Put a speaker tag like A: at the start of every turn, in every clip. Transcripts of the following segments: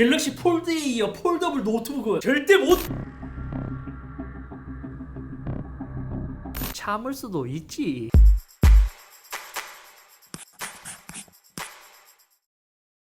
A: 갤럭시 폴드에 이어 폴더블 노트북은 절대 못 참을 수도 있지.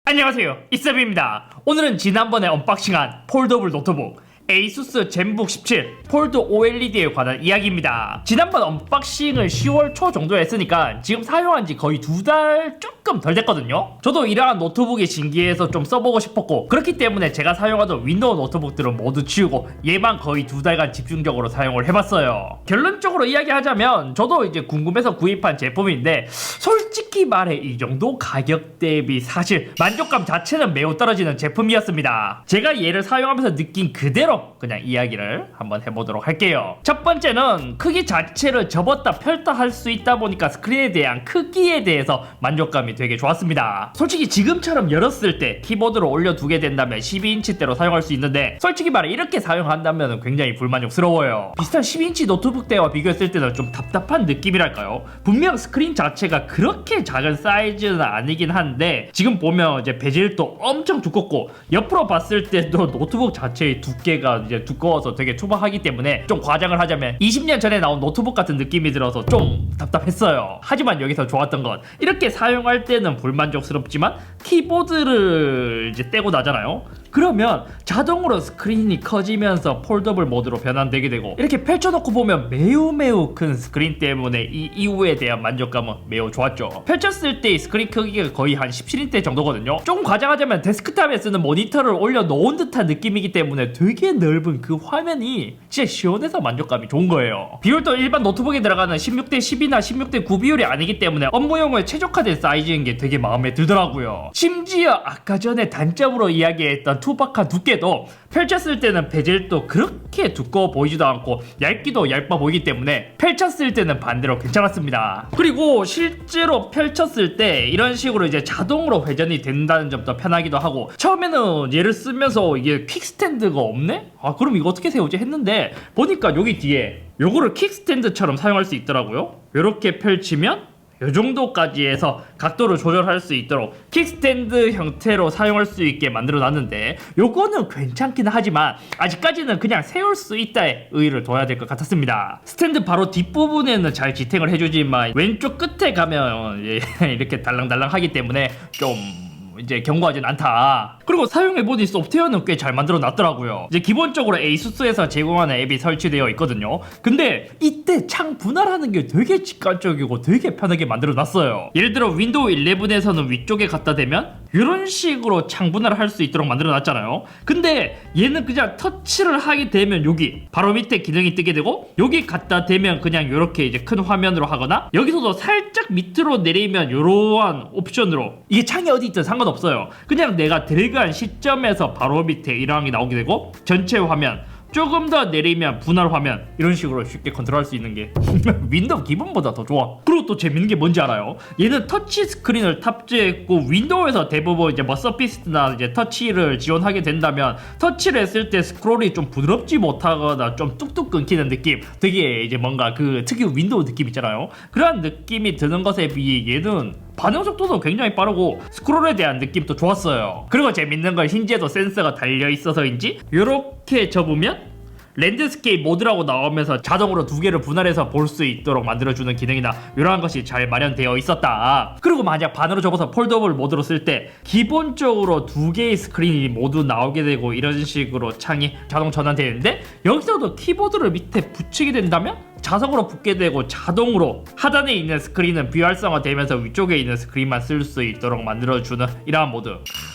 A: 안녕하세요, 이쌤입니다. 오늘은 지난번에 언박싱한 폴더블 노트북 ASUS 젠북 17 폴드 OLED에 관한 이야기입니다. 지난번 언박싱을 10월 초 정도 했으니까 지금 사용한지 거의 2달 조금 덜 됐거든요. 저도 이러한 노트북이 신기해서 좀 써보고 싶었고, 그렇기 때문에 제가 사용하던 윈도우 노트북들은 모두 치우고 얘만 거의 2달간 집중적으로 사용을 해봤어요. 결론적으로 이야기하자면 저도 이제 궁금해서 구입한 제품인데, 솔직히 말해 이 정도 가격 대비 사실 만족감 자체는 매우 떨어지는 제품이었습니다. 제가 얘를 사용하면서 느낀 그대로 그냥 이야기를 한번 해보도록 할게요. 첫 번째는 크기 자체를 접었다 펼다 할 수 있다 보니까 스크린에 대한 크기에 대해서 만족감이 되게 좋았습니다. 솔직히 지금처럼 열었을 때 키보드를 올려두게 된다면 12인치대로 사용할 수 있는데, 솔직히 말해 이렇게 사용한다면 굉장히 불만족스러워요. 비슷한 12인치 노트북 때와 비교했을 때는 좀 답답한 느낌이랄까요. 분명 스크린 자체가 그렇게 작은 사이즈는 아니긴 한데, 지금 보면 이제 베젤도 엄청 두껍고 옆으로 봤을 때도 노트북 자체의 두께가 이제 두꺼워서 되게 초박하기 때문에 좀 과장을 하자면 20년 전에 나온 노트북 같은 느낌이 들어서 좀 답답했어요. 하지만 여기서 좋았던 건, 이렇게 사용할 때는 불만족스럽지만 키보드를 이제 떼고 나잖아요. 그러면 자동으로 스크린이 커지면서 폴더블 모드로 변환되게 되고, 이렇게 펼쳐놓고 보면 매우 큰 스크린 때문에 이 이후에 대한 만족감은 매우 좋았죠. 펼쳤을 때의 스크린 크기가 거의 한 17인치 정도거든요. 조금 과장하자면 데스크탑에 쓰는 모니터를 올려놓은 듯한 느낌이기 때문에 되게 넓은 그 화면이 진짜 시원해서 만족감이 좋은 거예요. 비율도 일반 노트북에 들어가는 16대 10이나 16대 9 비율이 아니기 때문에 업무용에 최적화된 사이즈인 게 되게 마음에 들더라고요. 심지어 아까 전에 단점으로 이야기했던 투박한 두께도 펼쳤을 때는 베젤도 그렇게 두꺼워 보이지도 않고 얇기도 얇아 보이기 때문에 펼쳤을 때는 반대로 괜찮았습니다. 그리고 실제로 펼쳤을 때 이런 식으로 이제 자동으로 회전이 된다는 점도 편하기도 하고, 처음에는 얘를 쓰면서 이게 퀵스탠드가 없네? 아 그럼 이거 어떻게 세우지 했는데, 보니까 여기 뒤에 요거를 킥스탠드처럼 사용할 수 있더라고요. 이렇게 펼치면 이 정도까지 해서 각도를 조절할 수 있도록 킥스탠드 형태로 사용할 수 있게 만들어 놨는데, 요거는 괜찮긴 하지만 아직까지는 그냥 세울 수 있다에 의의를 둬야 될 것 같았습니다. 스탠드 바로 뒷부분에는 잘 지탱을 해주지만 왼쪽 끝에 가면 이렇게 달랑달랑 하기 때문에 좀 이제 견고하진 않다. 그리고 사용해보니 소프트웨어는 꽤 잘 만들어 놨더라고요. 이제 기본적으로 ASUS에서 제공하는 앱이 설치되어 있거든요. 근데 이때 창 분할하는 게 되게 직관적이고 되게 편하게 만들어 놨어요. 예를 들어 윈도우 11에서는 위쪽에 갖다 대면 이런 식으로 창 분할을 할 수 있도록 만들어 놨잖아요. 근데 얘는 그냥 터치를 하게 되면 여기 바로 밑에 기능이 뜨게 되고, 여기 갖다 대면 그냥 이렇게 이제 큰 화면으로 하거나, 여기서도 살짝 밑으로 내리면 이러한 옵션으로, 이게 창이 어디 있든 상관없어요. 그냥 내가 드래그한 시점에서 바로 밑에 이러한 게 나오게 되고, 전체 화면 조금 더 내리면 분할 화면, 이런 식으로 쉽게 컨트롤할 수 있는 게 윈도우 기본보다 더 좋아. 그리고 또 재밌는 게 뭔지 알아요? 얘는 터치 스크린을 탑재했고, 윈도우에서 대부분 이제 뭐 서피스나 이제 터치를 지원하게 된다면 터치를 했을 때 스크롤이 좀 부드럽지 못하거나 좀 뚝뚝 끊기는 느낌, 되게 이제 뭔가 그 특유 윈도우 느낌 있잖아요. 그런 느낌이 드는 것에 비해 얘는 반응 속도도 굉장히 빠르고 스크롤에 대한 느낌도 좋았어요. 그리고 재밌는 건 힌지에도 센서가 달려있어서인지 이렇게 접으면 랜드스케이프 모드라고 나오면서 자동으로 두 개를 분할해서 볼 수 있도록 만들어주는 기능이나 이러한 것이 잘 마련되어 있었다. 그리고 만약 반으로 접어서 폴더블 모드로 쓸 때 기본적으로 두 개의 스크린이 모두 나오게 되고 이런 식으로 창이 자동 전환되는데, 여기서도 키보드를 밑에 붙이게 된다면 자석으로 붙게 되고 자동으로 하단에 있는 스크린은 비활성화 되면서 위쪽에 있는 스크린만 쓸 수 있도록 만들어주는 이러한 모드.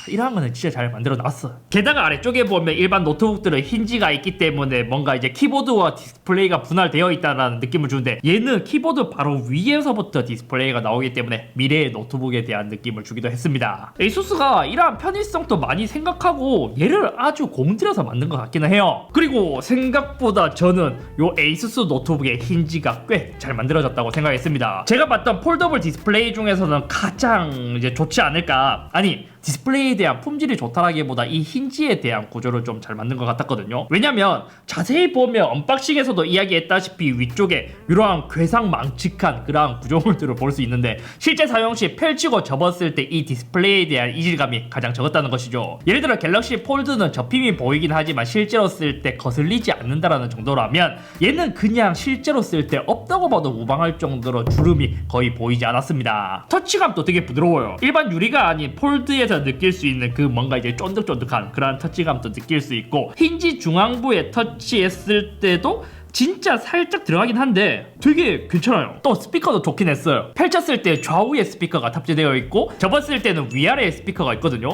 A: 이러한 거는 진짜 잘 만들어 놨어. 게다가 아래쪽에 보면 일반 노트북들은 힌지가 있기 때문에 뭔가 이제 키보드와 디스플레이가 분할되어 있다는 느낌을 주는데, 얘는 키보드 바로 위에서부터 디스플레이가 나오기 때문에 미래의 노트북에 대한 느낌을 주기도 했습니다. ASUS가 이러한 편의성도 많이 생각하고 얘를 아주 공들여서 만든 것 같기는 해요. 그리고 생각보다 저는 요 ASUS 노트북의 힌지가 꽤 잘 만들어졌다고 생각했습니다. 제가 봤던 폴더블 디스플레이 중에서는 가장 이제 좋지 않을까, 아니 디스플레이에 대한 품질이 좋다라기보다 이 힌지에 대한 구조를 좀 잘 만든 것 같았거든요. 왜냐면 자세히 보면 언박싱에서도 이야기했다시피 위쪽에 이러한 괴상망측한 그러한 구조물들을 볼 수 있는데 실제 사용 시 펼치고 접었을 때 이 디스플레이에 대한 이질감이 가장 적었다는 것이죠. 예를 들어 갤럭시 폴드는 접힘이 보이긴 하지만 실제로 쓸 때 거슬리지 않는다라는 정도라면 얘는 그냥 실제로 쓸 때 없다고 봐도 무방할 정도로 주름이 거의 보이지 않았습니다. 터치감도 되게 부드러워요. 일반 유리가 아닌 폴드에서 느낄 수 있는 그 뭔가 이제 쫀득쫀득한 그런 터치감도 느낄 수 있고 힌지 중앙부에 터치했을 때도 진짜 살짝 들어가긴 한데 되게 괜찮아요. 또 스피커도 좋긴 했어요. 펼쳤을 때 좌우에 스피커가 탑재되어 있고 접었을 때는 위아래에 스피커가 있거든요.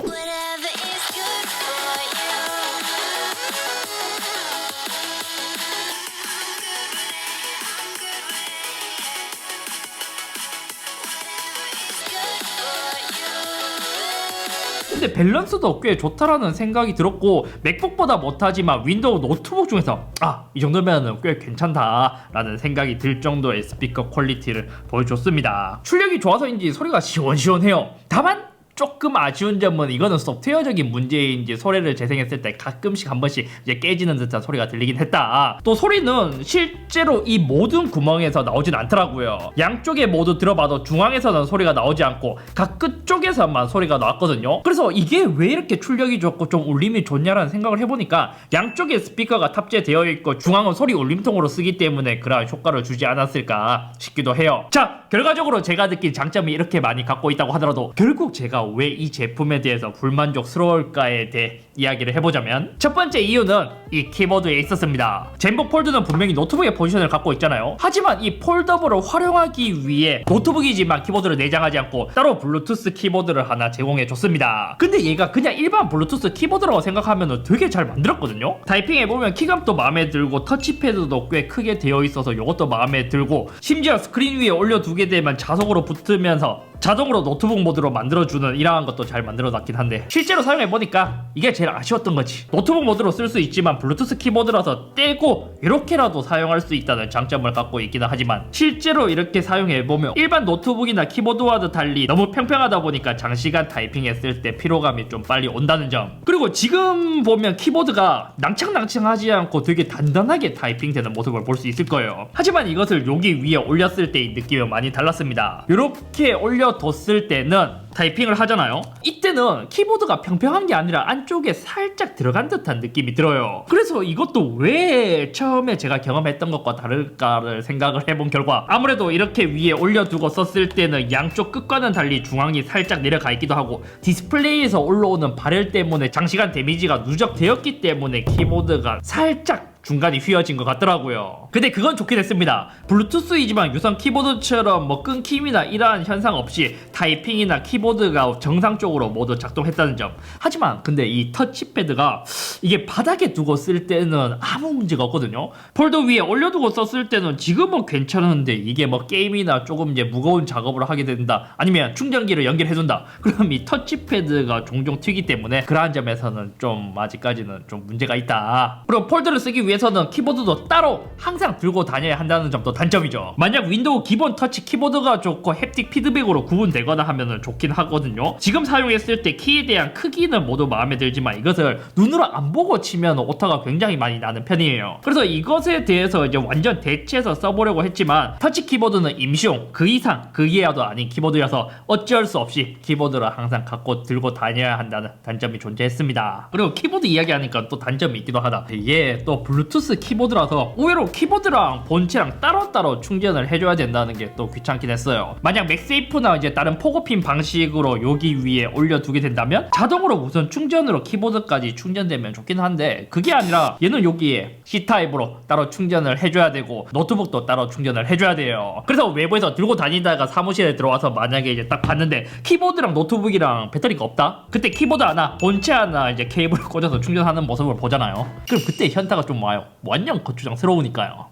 A: 근데 밸런스도 꽤 좋다라는 생각이 들었고 맥북보다 못하지만 윈도우 노트북 중에서 이 정도면 꽤 괜찮다라는 생각이 들 정도의 스피커 퀄리티를 보여줬습니다. 출력이 좋아서인지 소리가 시원시원해요. 다만 조금 아쉬운 점은 이거는 소프트웨어적인 문제인지 소리를 재생했을 때 가끔씩 한 번씩 이제 깨지는 듯한 소리가 들리긴 했다. 또 소리는 실제로 이 모든 구멍에서 나오진 않더라고요. 양쪽에 모두 들어봐도 중앙에서는 소리가 나오지 않고 각 끝쪽에서만 소리가 나왔거든요. 그래서 이게 왜 이렇게 출력이 좋고 좀 울림이 좋냐라는 생각을 해보니까 양쪽에 스피커가 탑재되어 있고 중앙은 소리 울림통으로 쓰기 때문에 그런 효과를 주지 않았을까 싶기도 해요. 자, 결과적으로 제가 느낀 장점이 이렇게 많이 갖고 있다고 하더라도 결국 제가 왜 이 제품에 대해서 불만족스러울까에 대해 이야기를 해보자면 첫 번째 이유는 이 키보드에 있었습니다. 젠북 폴드는 분명히 노트북의 포지션을 갖고 있잖아요. 하지만 이 폴더블을 활용하기 위해 노트북이지만 키보드를 내장하지 않고 따로 블루투스 키보드를 하나 제공해줬습니다. 근데 얘가 그냥 일반 블루투스 키보드라고 생각하면 되게 잘 만들었거든요. 타이핑해보면 키감도 마음에 들고 터치패드도 꽤 크게 되어 있어서 이것도 마음에 들고 심지어 스크린 위에 올려두게 되면 자석으로 붙으면서 자동으로 노트북 모드로 만들어주는 이러한 것도 잘 만들어놨긴 한데 실제로 사용해보니까 이게 제일 아쉬웠던 거지. 노트북 모드로 쓸 수 있지만 블루투스 키보드라서 떼고 이렇게라도 사용할 수 있다는 장점을 갖고 있기는 하지만 실제로 이렇게 사용해보면 일반 노트북이나 키보드와도 달리 너무 평평하다 보니까 장시간 타이핑했을 때 피로감이 좀 빨리 온다는 점. 그리고 지금 보면 키보드가 낭창낭창하지 않고 되게 단단하게 타이핑되는 모습을 볼 수 있을 거예요. 하지만 이것을 여기 위에 올렸을 때의 느낌은 많이 달랐습니다. 이렇게 올려뒀을 때는 타이핑을 하잖아요. 이때는 키보드가 평평한 게 아니라 안쪽에 살짝 들어간 듯한 느낌이 들어요. 그래서 이것도 왜 처음에 제가 경험했던 것과 다를까를 생각을 해본 결과 아무래도 이렇게 위에 올려두고 썼을 때는 양쪽 끝과는 달리 중앙이 살짝 내려가 있기도 하고 디스플레이에서 올라오는 발열 때문에 장시간 데미지가 누적되었기 때문에 키보드가 살짝 중간이 휘어진 것 같더라고요. 근데 그건 좋긴 했습니다. 블루투스이지만 유선 키보드처럼 뭐 끊김이나 이러한 현상 없이 타이핑이나 키보드가 정상적으로 모두 작동했다는 점. 하지만 근데 이 터치패드가 이게 바닥에 두고 쓸 때는 아무 문제가 없거든요. 폴더 위에 올려두고 썼을 때는 지금은 괜찮은데 이게 뭐 게임이나 조금 이제 무거운 작업을 하게 된다 아니면 충전기를 연결해둔다 그럼 이 터치패드가 종종 튀기 때문에 그러한 점에서는 좀 아직까지는 좀 문제가 있다. 그리고 폴더를 쓰기 위해 에서는 키보드도 따로 항상 들고 다녀야 한다는 점도 단점이죠. 만약 윈도우 기본 터치 키보드가 좋고 햅틱 피드백으로 구분되거나 하면은 좋긴 하거든요. 지금 사용했을 때 키에 대한 크기는 모두 마음에 들지만 이것을 눈으로 안 보고 치면 오타가 굉장히 많이 나는 편이에요. 그래서 이것에 대해서 이제 완전 대체해서 써보려고 했지만 터치 키보드는 임시용 그 이상 그 이하도 아닌 키보드여서 어쩔 수 없이 키보드를 항상 갖고 들고 다녀야 한다는 단점이 존재했습니다. 그리고 키보드 이야기하니까 또 단점이 있기도 하다. 이게 또 블루투스 키보드라서 의외로 키보드랑 본체랑 따로따로 충전을 해줘야 된다는 게 또 귀찮긴 했어요. 만약 맥세이프나 이제 다른 포고핀 방식으로 여기 위에 올려두게 된다면 자동으로 무선 충전으로 키보드까지 충전되면 좋긴 한데 그게 아니라 얘는 여기에 C타입으로 따로 충전을 해줘야 되고 노트북도 따로 충전을 해줘야 돼요. 그래서 외부에서 들고 다니다가 사무실에 들어와서 만약에 이제 딱 봤는데 키보드랑 노트북이랑 배터리가 없다? 그때 키보드 하나, 본체 하나 이제 케이블을 꽂아서 충전하는 모습을 보잖아요. 그럼 그때 현타가 좀 와요. 완전 거추장스러우니까요.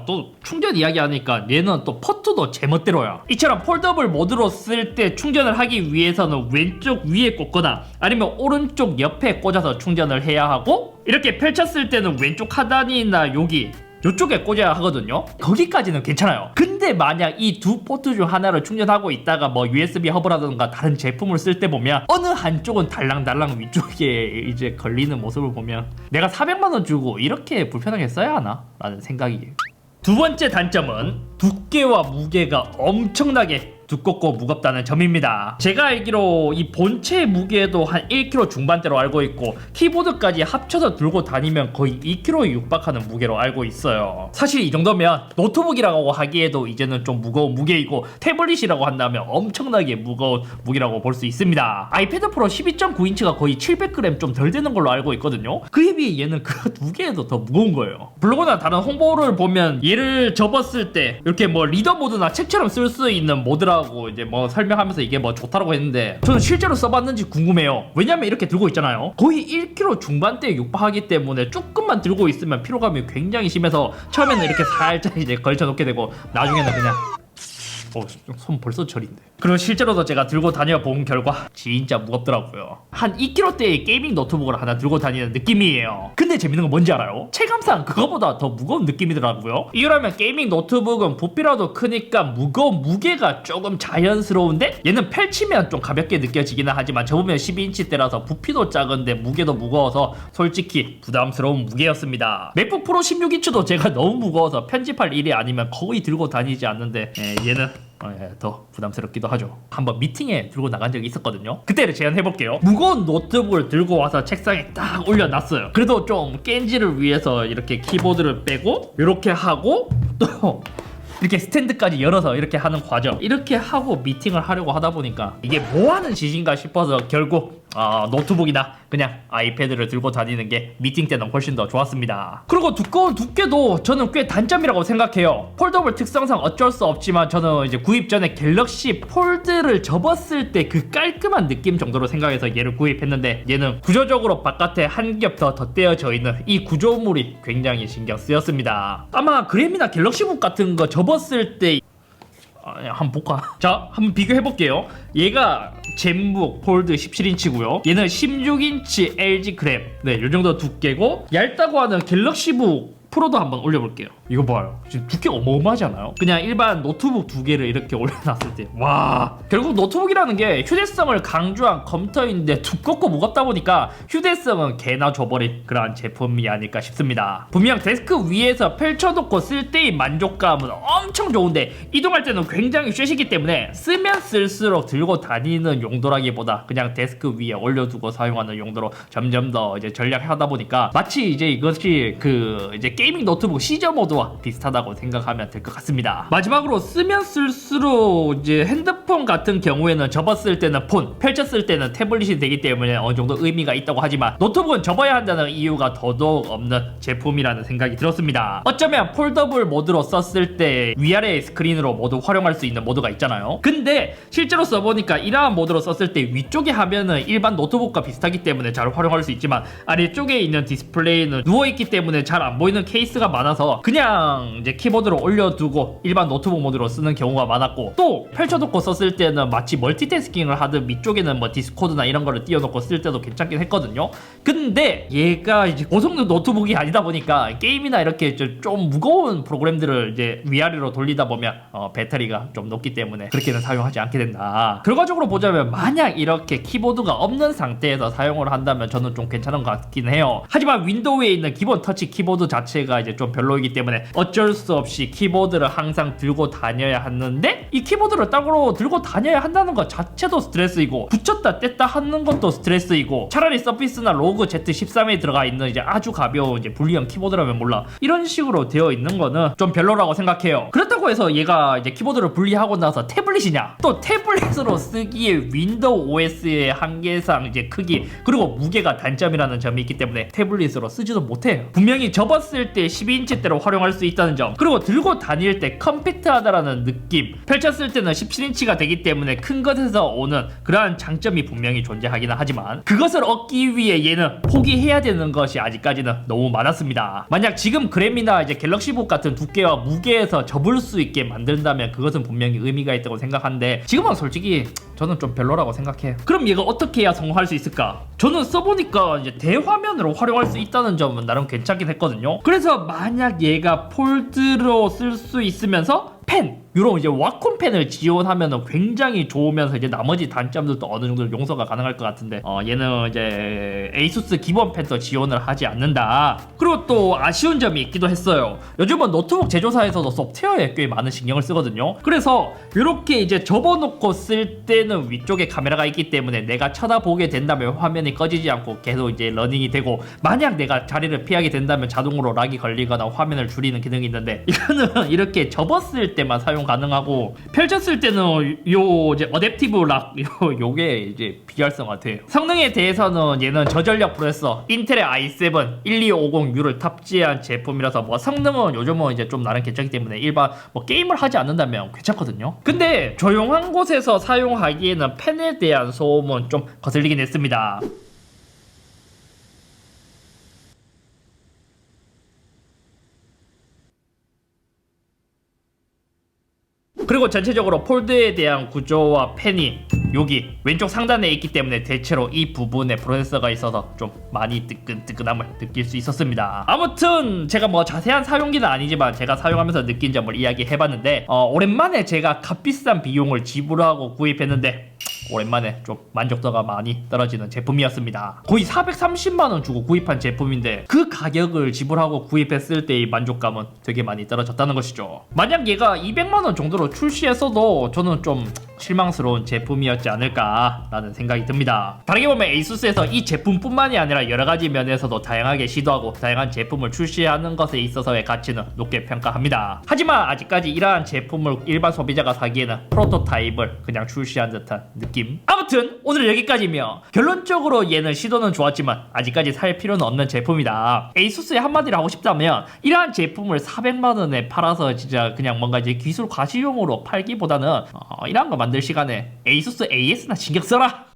A: 또 충전 이야기하니까 얘는 또 포트도 제멋대로야. 이처럼 폴더블 모드로 쓸 때 충전을 하기 위해서는 왼쪽 위에 꽂거나 아니면 오른쪽 옆에 꽂아서 충전을 해야 하고 이렇게 펼쳤을 때는 왼쪽 하단이나 여기 요쪽에 꽂아야 하거든요. 거기까지는 괜찮아요. 근데 만약 이 두 포트 중 하나를 충전하고 있다가 뭐 USB 허브라든가 다른 제품을 쓸 때 보면 어느 한쪽은 달랑달랑 위쪽에 이제 걸리는 모습을 보면 내가 400만원 주고 이렇게 불편하게 써야 하나? 라는 생각이. 두 번째 단점은 두께와 무게가 엄청나게 두껍고 무겁다는 점입니다. 제가 알기로 이 본체 무게도 한 1kg 중반대로 알고 있고 키보드까지 합쳐서 들고 다니면 거의 2kg에 육박하는 무게로 알고 있어요. 사실 이 정도면 노트북이라고 하기에도 이제는 좀 무거운 무게이고 태블릿이라고 한다면 엄청나게 무거운 무게라고 볼 수 있습니다. 아이패드 프로 12.9인치가 거의 700g 좀 덜 되는 걸로 알고 있거든요. 그에 비해 얘는 그 두 개도 더 무거운 거예요. 블로그나 다른 홍보를 보면 얘를 접었을 때 이렇게 뭐 리더 모드나 책처럼 쓸 수 있는 모드라 이제 뭐 설명하면서 이게 뭐 좋다라고 했는데 저는 실제로 써봤는지 궁금해요. 왜냐면 이렇게 들고 있잖아요. 거의 1kg 중반대에 육박하기 때문에 조금만 들고 있으면 피로감이 굉장히 심해서 처음에는 이렇게 살짝 이제 걸쳐놓게 되고 나중에는 그냥 손 벌써 저린데. 그리고 실제로도 제가 들고 다녀본 결과 진짜 무겁더라고요. 한 2kg대의 게이밍 노트북을 하나 들고 다니는 느낌이에요. 근데 재밌는 건 뭔지 알아요? 체감상 그거보다 더 무거운 느낌이더라고요. 이러면 게이밍 노트북은 부피라도 크니까 무거운 무게가 조금 자연스러운데 얘는 펼치면 좀 가볍게 느껴지기는 하지만 접으면 12인치대라서 부피도 작은데 무게도 무거워서 솔직히 부담스러운 무게였습니다. 맥북 프로 16인치도 제가 너무 무거워서 편집할 일이 아니면 거의 들고 다니지 않는데 얘는 더 부담스럽기도 하죠. 한번 미팅에 들고 나간 적이 있었거든요. 그때를 재현해볼게요. 무거운 노트북을 들고 와서 책상에 딱 올려놨어요. 그래도 좀 깬지를 위해서 이렇게 키보드를 빼고 이렇게 하고 또 이렇게 스탠드까지 열어서 이렇게 하는 과정, 이렇게 하고 미팅을 하려고 하다 보니까 이게 뭐하는 짓인가 싶어서 결국 노트북이나 그냥 아이패드를 들고 다니는 게 미팅 때는 훨씬 더 좋았습니다. 그리고 두꺼운 두께도 저는 꽤 단점이라고 생각해요. 폴더블 특성상 어쩔 수 없지만 저는 이제 구입 전에 갤럭시 폴드를 접었을 때 그 깔끔한 느낌 정도로 생각해서 얘를 구입했는데 얘는 구조적으로 바깥에 한 겹 더 덧대어져 있는 이 구조물이 굉장히 신경 쓰였습니다. 아마 그램이나 갤럭시북 같은 거 접었을 때 한번 볼까? 자, 한번 비교해볼게요. 얘가 젠북 폴드 17인치고요 얘는 16인치 LG 그램, 네, 요정도 두께고 얇다고 하는 갤럭시북 프로도 한번 올려볼게요. 이거 봐요. 지금 두께 어마어마하지 않아요? 그냥 일반 노트북 두 개를 이렇게 올려놨을 때 와, 결국 노트북이라는 게 휴대성을 강조한 컴퓨터인데 두껍고 무겁다 보니까 휴대성은 개나 줘버린 그러한 제품이 아닐까 싶습니다. 분명 데스크 위에서 펼쳐놓고 쓸 때의 만족감은 엄청 좋은데 이동할 때는 굉장히 쉐시기 때문에 쓰면 쓸수록 들고 다니는 용도라기보다 그냥 데스크 위에 올려두고 사용하는 용도로 점점 더 이제 전략하다 보니까 마치 이제 이것이 그 이제 게이밍 노트북 시저 모드와 비슷하다고 생각하면 될 것 같습니다. 마지막으로 쓰면 쓸수록 이제 핸드폰 같은 경우에는 접었을 때는 폰, 펼쳤을 때는 태블릿이 되기 때문에 어느 정도 의미가 있다고 하지만 노트북은 접어야 한다는 이유가 더더욱 없는 제품이라는 생각이 들었습니다. 어쩌면 폴더블 모드로 썼을 때 위아래 스크린으로 모두 활용할 수 있는 모드가 있잖아요. 근데 실제로 써보니까 이러한 모드로 썼을 때 위쪽의 화면은 일반 노트북과 비슷하기 때문에 잘 활용할 수 있지만 아래쪽에 있는 디스플레이는 누워있기 때문에 잘 안 보이는 케이스가 많아서 그냥 이제 키보드로 올려두고 일반 노트북 모드로 쓰는 경우가 많았고 또 펼쳐놓고 썼을 때는 마치 멀티태스킹을 하듯 위쪽에는 뭐 디스코드나 이런 거를 띄워놓고 쓸 때도 괜찮긴 했거든요. 근데 얘가 이제 고성능 노트북이 아니다 보니까 게임이나 이렇게 좀 무거운 프로그램들을 이제 위아래로 돌리다 보면 배터리가 좀 높기 때문에 그렇게는 사용하지 않게 된다. 결과적으로 보자면 만약 이렇게 키보드가 없는 상태에서 사용을 한다면 저는 좀 괜찮은 것 같긴 해요. 하지만 윈도우에 있는 기본 터치 키보드 자체가 이제 좀 별로이기 때문에 어쩔 수 없이 키보드를 항상 들고 다녀야 하는데 이 키보드를 따로 들고 다녀야 한다는 것 자체도 스트레스이고 붙였다 뗐다 하는 것도 스트레스이고 차라리 서피스나 로그 Z13에 들어가 있는 이제 아주 가벼운 이제 분리형 키보드라면 몰라 이런 식으로 되어 있는 거는 좀 별로라고 생각해요. 그렇다고 해서 얘가 이제 키보드를 분리하고 나서 태블릿이냐? 또 태블릿으로 쓰기에 윈도우 OS의 한계상 이제 크기 그리고 무게가 단점이라는 점이 있기 때문에 태블릿으로 쓰지도 못해요. 분명히 접었을 때 12인치대로 활용할 수 있다는 점 그리고 들고 다닐 때 컴팩트하다라는 느낌 펼쳤을 때는 17인치가 되기 때문에 큰 것에서 오는 그러한 장점이 분명히 존재하기는 하지만 그것을 얻기 위해 얘는 포기해야 되는 것이 아직까지는 너무 많았습니다. 만약 지금 그램이나 이제 갤럭시북 같은 두께와 무게에서 접을 수 있게 만든다면 그것은 분명히 의미가 있다고 생각하는데 지금은 솔직히 저는 좀 별로라고 생각해요. 그럼 얘가 어떻게 해야 성공할 수 있을까? 저는 써보니까 이제 대화면으로 활용할 수 있다는 점은 나름 괜찮긴 했거든요. 그래서 만약 얘가 폴드로 쓸 수 있으면서 펜 이런 이제 와콤 펜을 지원하면 굉장히 좋으면서 이제 나머지 단점들도 어느 정도 용서가 가능할 것 같은데 얘는 이제 에이수스 기본 펜도 지원을 하지 않는다. 그리고 또 아쉬운 점이 있기도 했어요. 요즘은 노트북 제조사에서도 소프트웨어에 꽤 많은 신경을 쓰거든요. 그래서 이렇게 이제 접어놓고 쓸 때는 위쪽에 카메라가 있기 때문에 내가 쳐다보게 된다면 화면이 꺼지지 않고 계속 이제 러닝이 되고, 만약 내가 자리를 피하게 된다면 자동으로 락이 걸리거나 화면을 줄이는 기능이 있는데, 이거는 이렇게 접었을 때만 사용 가능하고 펼쳤을 때는 요 이제 어댑티브 락 요게 이제 비활성 같아요. 성능에 대해서는 얘는 저전력 프로세서 인텔의 i7 1250U를 탑재한 제품이라서 뭐 성능은 요즘은 이제 좀 나름 괜찮기 때문에 일반 뭐 게임을 하지 않는다면 괜찮거든요. 근데 조용한 곳에서 사용하기에는 펜에 대한 소음은 좀 거슬리긴 했습니다. 그리고 전체적으로 폴드에 대한 구조와 펜이 여기 왼쪽 상단에 있기 때문에 대체로 이 부분에 프로세서가 있어서 좀 많이 뜨끈뜨끈함을 느낄 수 있었습니다. 아무튼 제가 뭐 자세한 사용기는 아니지만 제가 사용하면서 느낀 점을 이야기해봤는데 오랜만에 제가 값비싼 비용을 지불하고 구입했는데 오랜만에 좀 만족도가 많이 떨어지는 제품이었습니다. 거의 430만원 주고 구입한 제품인데 그 가격을 지불하고 구입했을 때의 만족감은 되게 많이 떨어졌다는 것이죠. 만약 얘가 200만원 정도로 출시했어도 저는 좀 실망스러운 제품이었지 않을까 라는 생각이 듭니다. 다르게 보면 에이수스에서 이 제품뿐만이 아니라 여러가지 면에서도 다양하게 시도하고 다양한 제품을 출시하는 것에 있어서의 가치는 높게 평가합니다. 하지만 아직까지 이러한 제품을 일반 소비자가 사기에는 프로토타입을 그냥 출시한 듯한 느낌. 아무튼 오늘 여기까지며, 결론적으로 얘는 시도는 좋았지만 아직까지 살 필요는 없는 제품이다. 에이수스에 한마디를 하고 싶다면 이러한 제품을 400만원에 팔아서 진짜 그냥 뭔가 이제 기술 과시용으로 팔기보다는 이러한 거 만들 시간에 에이수스 AS나 신경 써라.